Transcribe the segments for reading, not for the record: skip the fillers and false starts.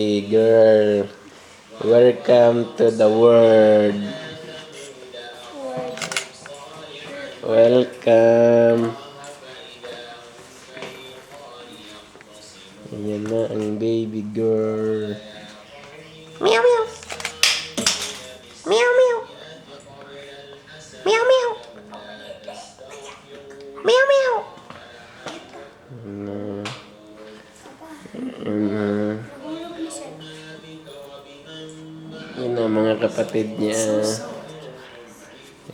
Hey girl, welcome to the world. Welcome. Ayan na ang baby girl. Meow meow. Meow meow. Meow meow. Meow meow. Yan ang mga kapatid niya.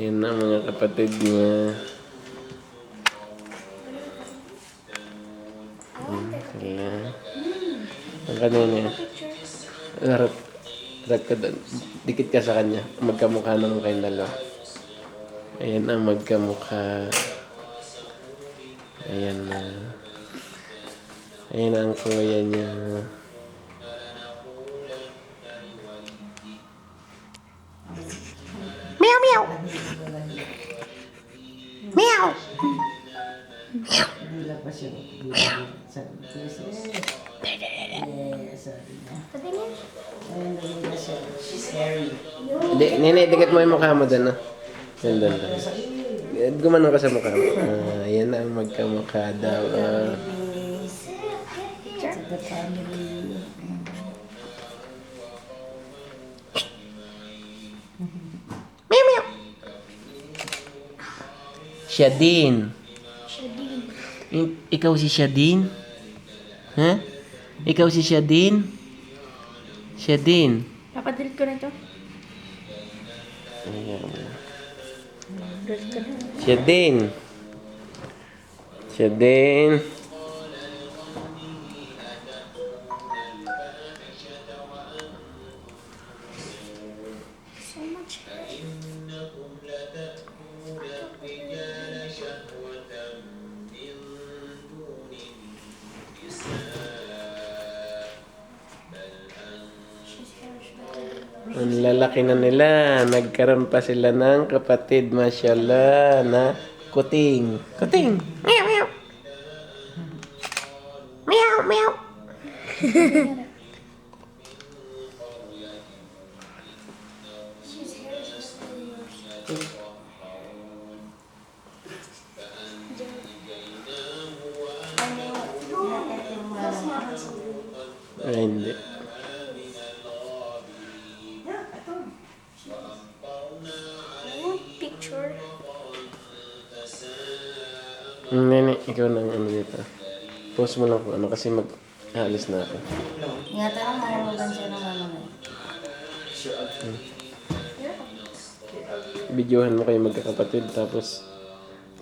Yan ang mga kapatid niya. Sila. Ang kanina. Harap. Harap ka doon. Dikit ka sa kanya. Magkamukha naman kayong dalawa. Ayan ang magkamukha. Ayan na. Ayan ang kuya niya. Meow meow. Meow. She's hairy. Nene, dikit mo yung mukha mo doon, ah. Yan doon. Gumano ka sa mukha mo. Ayan ang magkamukha daw. The family. Meow meow. Shadine. Ikaw si Shadine? Ha? Ikaw si Shadine? Shadine. Papadelete ko na ito. Ayan. Delete ko na. Shadine. Shadine. So much. Ang lalaki na nila. Nagkaroon pa sila ng kapatid, mashallah, na kuting. Kuting. Meow meow. Meow meow. Ay, hindi. Picture. Nene, ikaw na ang ano dito. Post mo lang kung ano kasi mag-alis na ako. Ingatan lang, mahulugan siya ng ano na. Videohan mo kayo magkakapatid tapos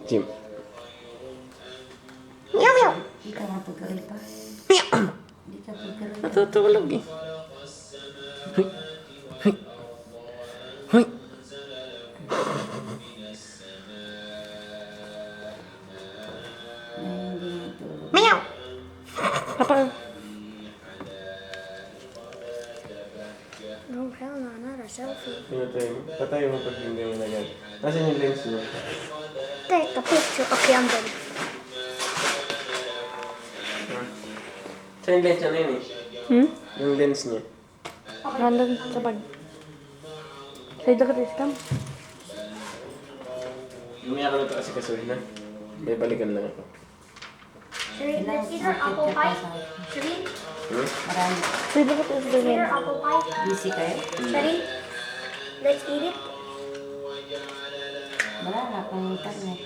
Jim. Meow meow. Hindi ka mapagkaroon pa. Meow. Hindi ka pagkaroon. Natutulog eh. Hoy. Hoy. Hoy. Hindi matulog. Meow. Papa. No, hell no, not a selfie. Pinatay mo. Patay mo pag hindi mo nagad. Nasaan yung lens mo? Take a picture of Yandel. Saan yung lens niya na yun eh? Yung lens niya. Nandun sa bag. Sa ito ka discam. Lumiya ka na ito kasi kasuhin na. May balikan lang ako. Shireen, Ilang is there apple market ka pie? sa Shireen, marami. sa ito ka is there discam. apple pie? Busy kayo? Shireen, let's eat it. Wala na akong internet.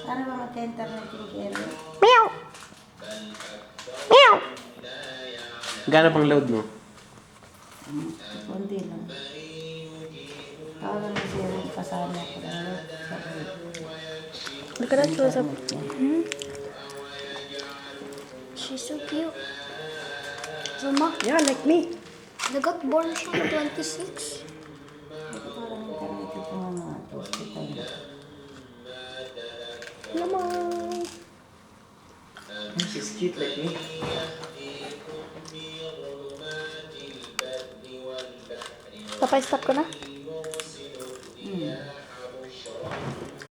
Ano ba magka-internet yung Kero? Meow. Meow. Gano'n pang load mo? Kunti lang. Tawagan mo siya rin kasama ko. Look at that close up. Hmm? She's so cute. Zuma, yeah, like me. I got born siya at 26. Ito parang internet ito mga hospital. Naman. She's cute like me. Papa, stop ko na.